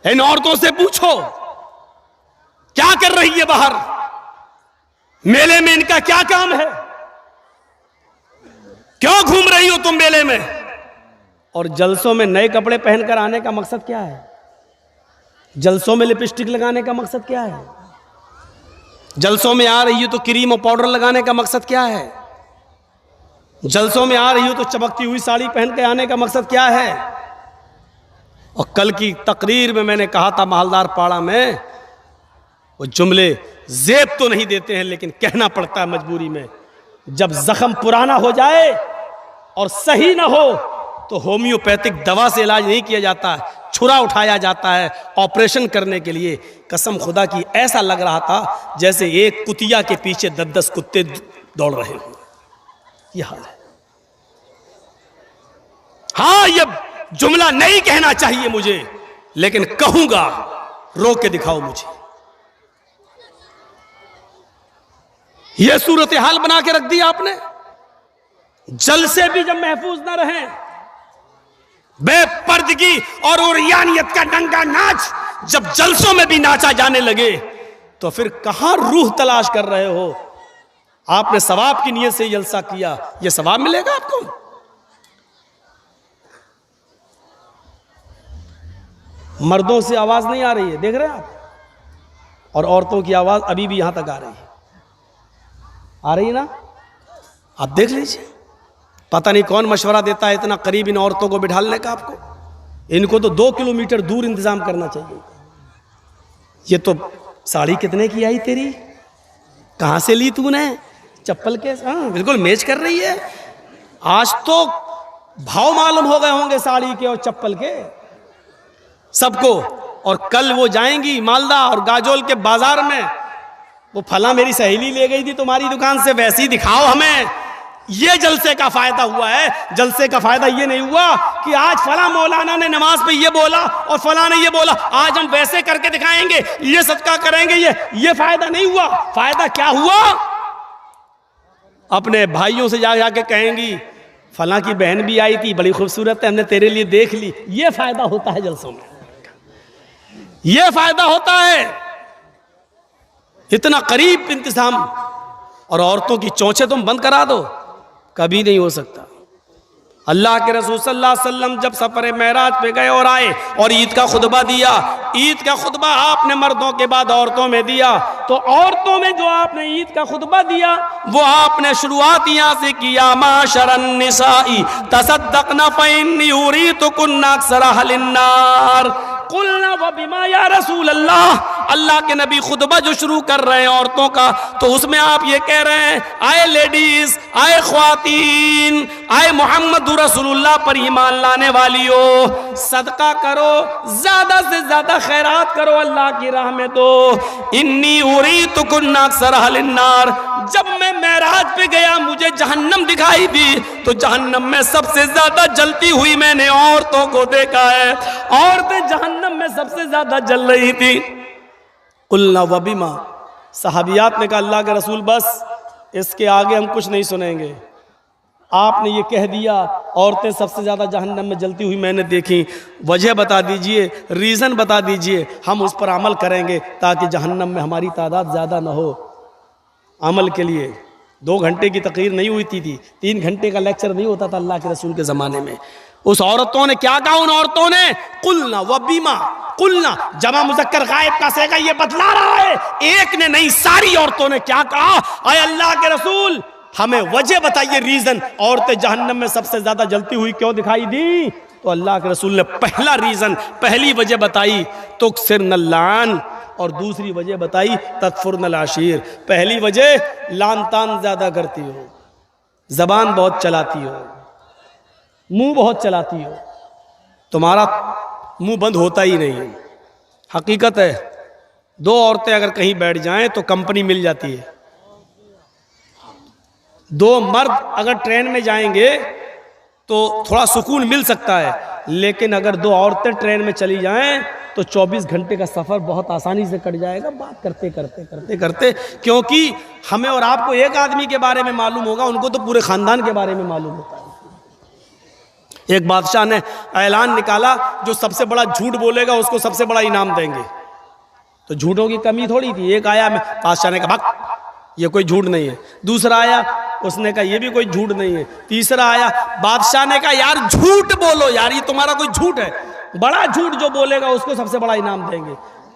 ان عورتوں سے پوچھو کیا کر رہی ہے باہر، میلے میں ان کا کیا کام ہے، کیوں گھوم رہی ہو تم میلے میں، اور جلسوں میں نئے کپڑے پہن کر آنے کا مقصد کیا ہے، جلسوں میں لپسٹک لگانے کا مقصد کیا ہے، جلسوں میں آ رہی ہو تو کریم اور پاؤڈر لگانے کا مقصد کیا ہے، جلسوں میں آ رہی ہو تو چمکتی ہوئی ساڑی پہن کے آنے کا مقصد کیا ہے۔ اور کل کی تقریر میں میں نے کہا تھا محلدار پاڑا میں، وہ جملے زیب تو نہیں دیتے ہیں لیکن کہنا پڑتا ہے مجبوری میں، جب زخم پرانا ہو جائے اور صحیح نہ ہو تو ہومیوپیتھک دوا سے علاج نہیں کیا جاتا، چھرا اٹھایا جاتا ہے آپریشن کرنے کے لیے۔ قسم خدا کی ایسا لگ رہا تھا جیسے ایک کتیا کے پیچھے 10 کتے دوڑ رہے ہوں، یہ حال ہے۔ ہاں یہ جملہ نہیں کہنا چاہیے مجھے، لیکن کہوں گا، رو کے دکھاؤ مجھے۔ یہ صورتحال بنا کے رکھ دی آپ نے۔ جلسے بھی جب محفوظ نہ رہیں، بے پردگی اور عریانیت کا ننگا ناچ جب جلسوں میں بھی ناچا جانے لگے تو پھر کہاں روح تلاش کر رہے ہو؟ آپ نے ثواب کی نیت سے جلسہ کیا، یہ ثواب ملے گا آپ کو؟ مردوں سے آواز نہیں آ رہی ہے، دیکھ رہے ہیں آپ، اور عورتوں کی آواز ابھی بھی یہاں تک آ رہی ہے، آ رہی ہے نا؟ آپ دیکھ لیجئے، پتہ نہیں کون مشورہ دیتا ہے اتنا قریب ان عورتوں کو بٹھالنے کا آپ کو۔ ان کو تو 2 کلومیٹر دور انتظام کرنا چاہیے۔ یہ تو ساڑی کتنے کی آئی تیری، کہاں سے لی تو نے، چپل کے، ہاں بالکل میچ کر رہی ہے۔ آج تو بھاؤ معلوم ہو گئے ہوں گے ساڑی کے اور چپل کے سب کو، اور کل وہ جائیں گی مالدہ اور گاجول کے بازار میں، وہ پھلاں میری سہیلی لے گئی تھی تمہاری دکان سے، ویسی دکھاؤ ہمیں۔ یہ جلسے کا فائدہ ہوا ہے۔ جلسے کا فائدہ یہ نہیں ہوا کہ آج فلاں مولانا نے نماز پہ یہ بولا اور فلاں نے یہ بولا، آج ہم ویسے کر کے دکھائیں گے، یہ صدقہ کریں گے، یہ فائدہ نہیں ہوا۔ فائدہ کیا ہوا؟ اپنے بھائیوں سے جا کے کہیں گی فلاں کی بہن بھی آئی تھی، بڑی خوبصورت ہے، ہم نے تیرے لیے دیکھ لی۔ یہ فائدہ ہوتا ہے جلسوں میں، یہ فائدہ ہوتا ہے۔ اتنا قریب انتظام، اور عورتوں کی چونچیں تم بند کرا دو، کبھی نہیں ہو سکتا۔ اللہ کے رسول صلی اللہ علیہ وسلم جب سفر معراج پہ گئے اور آئے اور عید کا خطبہ دیا، عید کا خطبہ آپ نے مردوں کے بعد عورتوں میں دیا، تو عورتوں میں جو آپ نے عید کا خطبہ دیا وہ آپ نے شروعات یہاں سے کیا، معاشر النساء تصدقن فإنی أُوریتکن أکثر أہل النار۔ قلنا وبما یا رسول اللہ، اللہ کے نبی خطبہ جو شروع کر رہے ہیں عورتوں کا، تو اس میں آپ یہ کہہ رہے ہیں، آئے لیڈیز، آئے خواتین، آئے محمد رسول اللہ پر ایمان لانے والیو، صدقہ کرو، زیادہ سے زیادہ خیرات کرو، اللہ کی راہ میں دو۔ انی اریتکن اکثر اہل النار۔ جب میں معراج پہ گیا مجھے جہنم دکھائی دی، تو جہنم میں سب سے زیادہ جلتی ہوئی میں نے عورتوں کو دیکھا ہے، عورتیں جہنم میں سب سے زیادہ جل رہی تھی۔ قلنا وبما، صحابیات نے کہا اللہ کے رسول بس اس کے آگے ہم کچھ نہیں سنیں گے، آپ نے یہ کہہ دیا عورتیں سب سے زیادہ جہنم میں جلتی ہوئی میں نے دیکھی، وجہ بتا دیجئے، ریزن بتا دیجئے، ہم اس پر عمل کریں گے تاکہ جہنم میں ہماری تعداد زیادہ نہ ہو۔ عمل کے لیے 2 گھنٹے کی تقریر نہیں ہوئی تھی، 3 گھنٹے کا لیکچر نہیں ہوتا تھا اللہ کے رسول کے زمانے میں۔ اس عورتوں نے کیا کہا؟ ان عورتوں نے قلنا وبما، قلنا جمع مذکر غائب کا صیغہ یہ بتلا رہا ہے، ایک نے نہیں ساری عورتوں نے کیا کہا؟ اے اللہ کے رسول ہمیں وجہ بتائیے، ریزن، عورتیں جہنم میں سب سے زیادہ جلتی ہوئی کیوں دکھائی دی؟ تو اللہ کے رسول نے پہلا ریزن، پہلی وجہ بتائی تکثرن اللعن، اور دوسری وجہ بتائی تکفرن العشیر۔ پہلی وجہ لان تان زیادہ کرتی ہو، زبان بہت چلاتی ہو، منہ بہت چلاتی ہو، تمہارا منہ بند ہوتا ہی نہیں ہے۔ حقیقت ہے 2 عورتیں اگر کہیں بیٹھ جائیں تو کمپنی مل جاتی ہے، 2 مرد اگر ٹرین میں جائیں گے تو تھوڑا سکون مل سکتا ہے، لیکن اگر 2 عورتیں ٹرین میں چلی جائیں تو 24 گھنٹے کا سفر بہت آسانی سے کٹ جائے گا، بات کرتے کرتے کرتے کرتے، کیونکہ ہمیں اور آپ کو ایک آدمی کے بارے میں معلوم ہوگا، ان کو تو پورے خاندان کے بارے میں معلوم ہوتا ہے۔ ایک بادشاہ نے اعلان نکالا جو سب سے بڑا جھوٹ بولے گا اس کو سب سے بڑا انعام دیں گے. تو جھوٹوں کی کمی تھوڑی تھی. ایک آیا بادشاہ نے کہا بھگ یہ کوئی جھوٹ نہیں ہے. دوسرا آیا اس نے کہا یہ بھی کوئی جھوٹ نہیں ہے. تیسرا آیا, بادشاہ نے کہا یار جھوٹ بولو یار, یہ تمہارا کوئی جھوٹ ہے, بڑا جھوٹ جو بولے گا اس کو سب سے بڑا انعام دیں گے.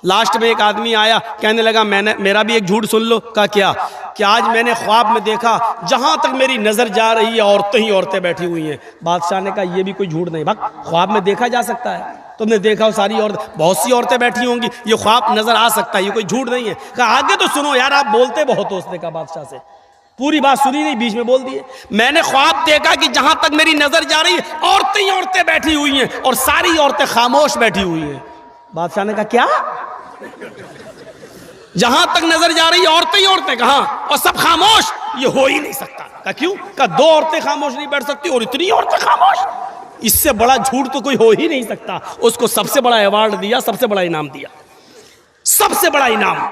لاسٹ میں ایک آدمی آیا کہنے لگا میرا بھی ایک جھوٹ سن لو. کہا کیا؟ کہ آج میں نے خواب میں دیکھا جہاں تک میری نظر جا رہی ہے عورتیں ہی عورتیں بیٹھی ہوئی ہیں. بادشاہ نے کہا یہ بھی کوئی جھوٹ نہیں. بھگ خواب میں دیکھا جا سکتا ہے, تم نے دیکھا ساری عورتیں, بہت سی عورتیں بیٹھی ہوں گی, یہ خواب نظر آ سکتا ہے, یہ کوئی جھوٹ نہیں ہے. کہا آگے تو سنو یار, آپ بولتے بہت ہو. اس نے کہا بادشاہ سے پوری بات سنی نہیں, بیچ میں بول دیے. میں نے خواب دیکھا کہ جہاں تک میری نظر جا رہی ہے عورتیں ہی عورتیں بیٹھی ہوئی ہیں اور ساری عورتیں خاموش بیٹھی ہوئی ہیں. بادشاہ نے کہا کیا؟ جہاں تک نظر جا رہی ہے عورتیں ہی عورتیں, کہاں, اور سب خاموش, یہ ہو ہی نہیں سکتا. کہا کیوں؟ کہا دو عورتیں خاموش نہیں بیٹھ سکتی اور اتنی عورتیں خاموش, اس سے بڑا جھوٹ تو کوئی ہو ہی نہیں سکتا. اس کو سب سے بڑا ایوارڈ دیا, سب سے بڑا انعام دیا, سب سے بڑا انعام.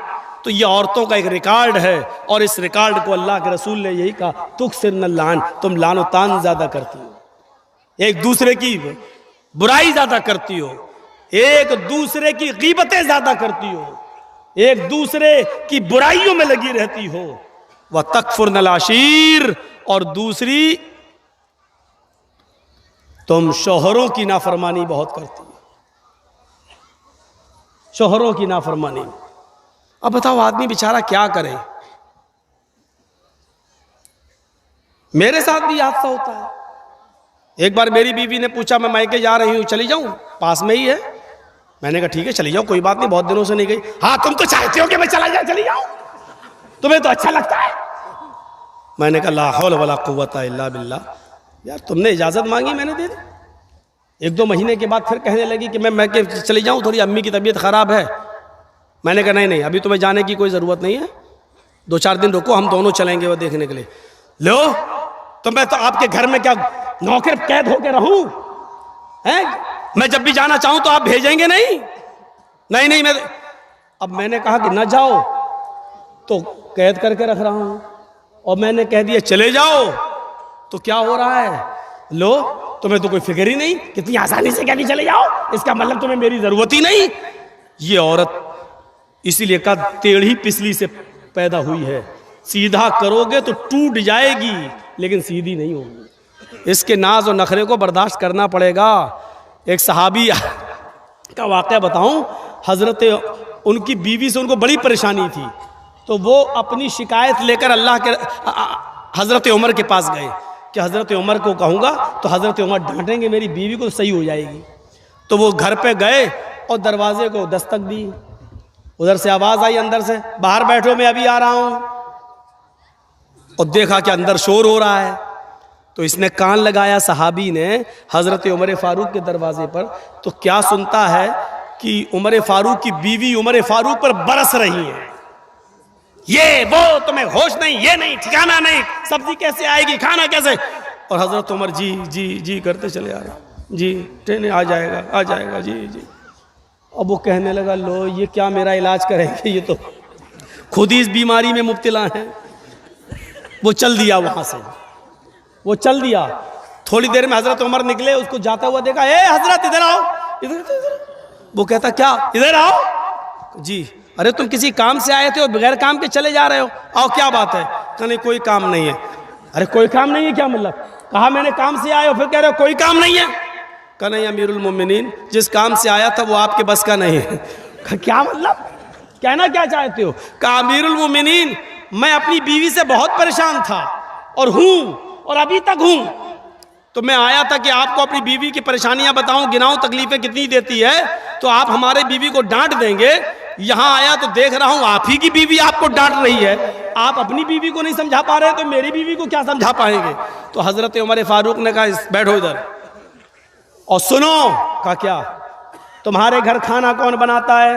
تو یہ عورتوں کا ایک ریکارڈ ہے, اور اس ریکارڈ کو اللہ کے رسول نے یہی کہا, تکثرن اللعن, تم لعن و طعن زیادہ کرتی ہو, ایک دوسرے کی برائی زیادہ کرتی ہو, ایک دوسرے کی غیبتیں زیادہ کرتی ہو, ایک دوسرے کی برائیوں میں لگی رہتی ہو. وَتَكْفُرْنَ الْعَشِيرَ, اور دوسری تم شوہروں کی نافرمانی بہت کرتی ہو, شوہروں کی نافرمانی. اب بتاؤ آدمی بیچارہ کیا کرے؟ میرے ساتھ بھی حادثہ ہوتا ہے. ایک بار میری بیوی نے پوچھا میں مائکے جا رہی ہوں, چلی جاؤں, پاس میں ہی ہے. میں نے کہا ٹھیک ہے چلی جاؤ, کوئی بات نہیں, بہت دنوں سے نہیں گئی. ہاں تم تو چاہتے ہو کہ میں چلا جاؤں, چلی جاؤں, تمہیں تو اچھا لگتا ہے. میں نے کہا لا حول ولا قوت الا باللہ. یار تم نے اجازت مانگی, میں نے دے دی. ایک دو مہینے کے بعد پھر کہنے لگی کہ میں چلی جاؤں, تھوڑی امی کی طبیعت خراب ہے. میں نے کہا نہیں ابھی تمہیں جانے کی کوئی ضرورت نہیں ہے, 2-4 دن رکو, ہم دونوں چلیں گے وہ دیکھنے کے لیے. لو تو میں تو آپ کے گھر میں کیا نوکر قید ہو کے رہوں؟ میں جب بھی جانا چاہوں تو آپ بھیجیں گے نہیں؟ نہیں میں اب میں نے کہا کہ نہ جاؤ تو قید کر کے رکھ رہا ہوں, اور میں نے کہہ دیا چلے جاؤ تو کیا ہو رہا ہے؟ لو تمہیں تو کوئی فکر ہی نہیں, کتنی آسانی سے کہہ دی چلے جاؤ, اس کا مطلب تمہیں میری ضرورت ہی نہیں. یہ عورت اسی لیے کہا ٹیڑھی پسلی سے پیدا ہوئی ہے, سیدھا کرو گے تو ٹوٹ جائے گی لیکن سیدھی نہیں ہوگی. اس کے ناز و نخرے کو برداشت کرنا پڑے گا. ایک صحابی کا واقعہ بتاؤں, حضرت ان کی بیوی سے ان کو بڑی پریشانی تھی, تو وہ اپنی شکایت لے کر اللہ کے حضرت عمر کے پاس گئے کہ حضرت عمر کو کہوں گا تو حضرت عمر ڈانٹیں گے میری بیوی کو, صحیح ہو جائے گی. تو وہ گھر پہ گئے اور دروازے کو دستک دی, ادھر سے آواز آئی اندر سے, باہر بیٹھو میں ابھی آ رہا ہوں. اور دیکھا کہ اندر شور ہو رہا ہے, تو اس نے کان لگایا صحابی نے حضرت عمر فاروق کے دروازے پر, تو کیا سنتا ہے کہ عمر فاروق کی بیوی عمر فاروق پر برس رہی ہے, یہ وہ تمہیں ہوش نہیں, یہ نہیں, ٹھکانا نہیں, سبزی کیسے آئے گی, کھانا کیسے. اور حضرت عمر جی جی جی کرتے چلے آ رہے, جی ٹرین آ جائے گا جی جی. اب وہ کہنے لگا لو یہ کیا میرا علاج کریں گے, یہ تو خود ہی اس بیماری میں مبتلا ہیں. وہ چل دیا وہاں سے, وہ چل دیا. تھوڑی دیر میں حضرت عمر نکلے, اس کو جاتا ہوا دیکھا, اے حضرت ادھر آؤ, ادھر. وہ کہتا کیا, ادھر آؤ. جی ارے تم کسی کام سے آئے تھے اور بغیر کام کے چلے جا رہے ہو, آؤ کیا بات ہے. کہ نہیں کوئی کام نہیں ہے. ارے کوئی کام نہیں ہے کیا مطلب؟ کہا میں نے کام سے آئے ہو, پھر کہہ رہے ہو کوئی کام نہیں ہے. کہ نہیں امیر المومنین جس کام سے آیا تھا وہ آپ کے بس کا نہیں ہے. کیا مطلب, کہنا کیا چاہتے ہو؟ کہا امیر المومنین میں اپنی بیوی سے بہت پریشان تھا اور ہوں اور ابھی تک ہوں, تو میں آیا تھا کہ آپ کو اپنی بیوی کی پریشانیاں بتاؤں, گناؤں تکلیفیں کتنی دیتی ہے, تو آپ ہمارے بیوی کو ڈانٹ دیں گے. یہاں آیا تو دیکھ رہا ہوں آپ ہی کی بیوی آپ کو ڈانٹ رہی ہے, آپ اپنی بیوی کو نہیں سمجھا پا رہے تو میری بیوی کو کیا سمجھا پائیں گے. تو حضرت عمر فاروق نے کہا بیٹھو ادھر اور سنو. کہا کیا؟ تمہارے گھر کھانا کون بناتا ہے؟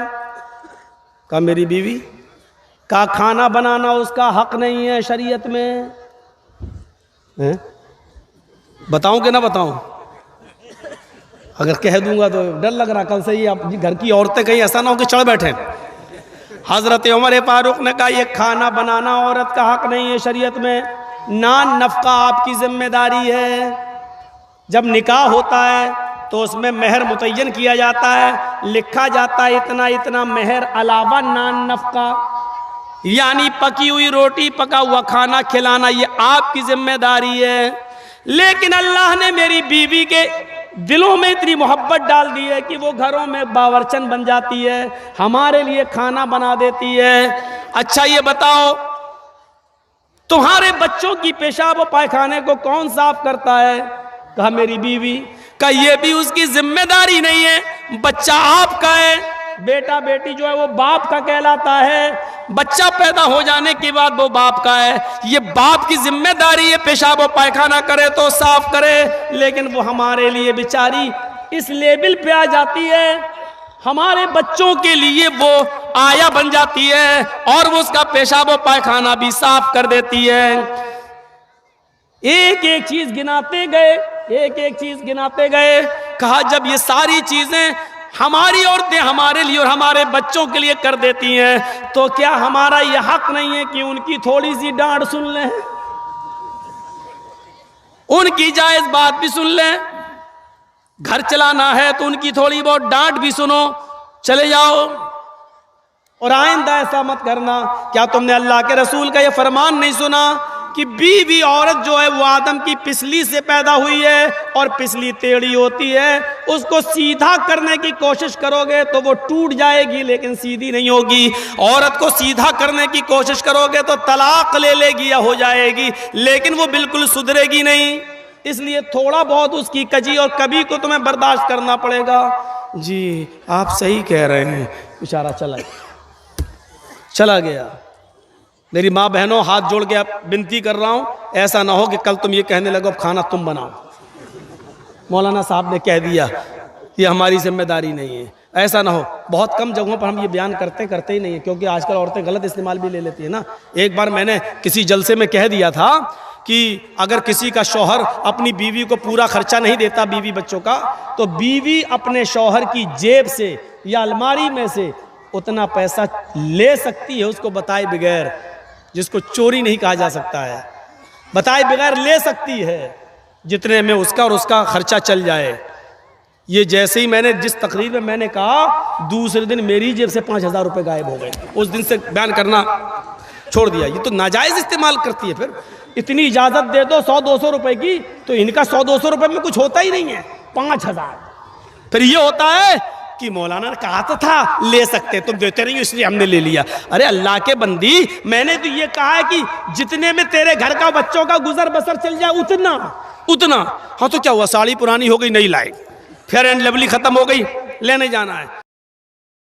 کہا میری بیوی. کہا کھانا بنانا اس کا حق نہیں ہے شریعت میں. بتاؤں کہ نہ بتاؤں؟ اگر کہہ دوں گا تو ڈر لگ رہا کل سے ہی آپ گھر کی عورتیں کہیں ایسا نہ ہو کہ چڑھ بیٹھیں. حضرت عمر فاروق نے کہا یہ کھانا بنانا عورت کا حق نہیں ہے شریعت میں, نان نفقہ آپ کی ذمہ داری ہے. جب نکاح ہوتا ہے تو اس میں مہر متعین کیا جاتا ہے، لکھا جاتا ہے اتنا اتنا مہر علاوہ نان نفقہ، یعنی پکی ہوئی روٹی پکا ہوا کھانا کھلانا یہ آپ کی ذمہ داری ہے۔ لیکن اللہ نے میری بیوی کے دلوں میں اتنی محبت ڈال دی ہے کہ وہ گھروں میں باورچن بن جاتی ہے، ہمارے لیے کھانا بنا دیتی ہے۔ اچھا یہ بتاؤ تمہارے بچوں کی پیشاب و پائخانے کو کون صاف کرتا ہے؟ کہا میری بیوی۔ کہا یہ بھی اس کی ذمہ داری نہیں ہے، بچہ آپ کا ہے، بیٹا بیٹی جو ہے وہ باپ کا کہلاتا ہے، بچہ پیدا ہو جانے کے بعد وہ باپ کا ہے، یہ باپ کی ذمہ داری ہے پیشاب و پائخانہ کرے تو صاف کرے، لیکن وہ ہمارے لیے بیچاری اس لیبل پہ آ جاتی ہے، ہمارے بچوں کے لیے وہ آیا بن جاتی ہے اور وہ اس کا پیشاب و پائخانہ بھی صاف کر دیتی ہے۔ ایک ایک چیز گناتے گئے، ایک ایک چیز گناتے گئے۔ کہا جب یہ ساری چیزیں ہماری عورتیں ہمارے لیے اور ہمارے بچوں کے لیے کر دیتی ہیں تو کیا ہمارا یہ حق نہیں ہے کہ ان کی تھوڑی سی ڈانٹ سن لیں، ان کی جائز بات بھی سن لیں؟ گھر چلانا ہے تو ان کی تھوڑی بہت ڈانٹ بھی سنو، چلے جاؤ۔ اور آئندہ ایسا مت کرنا۔ کیا تم نے اللہ کے رسول کا یہ فرمان نہیں سنا کہ بیوی عورت جو ہے وہ آدم کی پسلی سے پیدا ہوئی ہے اور پسلی ٹیڑھی ہوتی ہے، اس کو سیدھا کرنے کی کوشش کرو گے تو وہ ٹوٹ جائے گی لیکن سیدھی نہیں ہوگی، عورت کو سیدھا کرنے کی کوشش کرو گے تو طلاق لے لے گی یا ہو جائے گی لیکن وہ بالکل سدھرے گی نہیں۔ اس لیے تھوڑا بہت اس کی کجی اور کبھی کو تمہیں برداشت کرنا پڑے گا۔ جی آپ صحیح کہہ رہے ہیں، بیچارہ چلا گیا۔ میری ماں بہنوں ہاتھ جوڑ کے بنتی کر رہا ہوں، ایسا نہ ہو کہ کل تم یہ کہنے لگو اب کھانا تم بناؤ، مولانا صاحب نے کہہ دیا، یہ ہماری ذمہ داری نہیں ہے، ایسا نہ ہو۔ بہت کم جگہوں پر ہم یہ بیان کرتے ہی نہیں ہیں کیونکہ آج کل عورتیں غلط استعمال بھی لے لیتی ہیں نا۔ ایک بار میں نے کسی جلسے میں کہہ دیا تھا کہ اگر کسی کا شوہر اپنی بیوی کو پورا خرچہ نہیں دیتا بیوی بچوں کا تو بیوی اپنے شوہر کی جیب سے یا الماری میں سے اتنا پیسہ لے سکتی ہے، اس کو بتائے بغیر، جس کو چوری نہیں کہا جا سکتا ہے، بتائے بغیر لے سکتی ہے جتنے میں اس کا اور اس کا خرچہ چل جائے۔ یہ جیسے ہی میں نے جس تقریر میں میں نے کہا دوسرے دن میری جیب سے 5,000 روپے غائب ہو گئے۔ اس دن سے بیان کرنا چھوڑ دیا۔ یہ تو ناجائز استعمال کرتی ہے، پھر اتنی اجازت دے دو 100-200 روپے کی تو ان کا 100-200 روپے میں کچھ ہوتا ہی نہیں ہے، 5,000۔ پھر یہ ہوتا ہے کہ مولانا نے کہا تو تھا لے سکتے، تم دیتے نہیں اس لیے ہم نے لے لیا۔ ارے اللہ کے بندی، میں نے تو یہ کہا ہے کہ جتنے میں تیرے گھر کا بچوں کا گزر بسر چل جائے اتنا۔ ہاں تو کیا ہوا، ساڑی پرانی ہو گئی نہیں لائے، فیئر اینڈ لولی ختم ہو گئی، لینے جانا ہے۔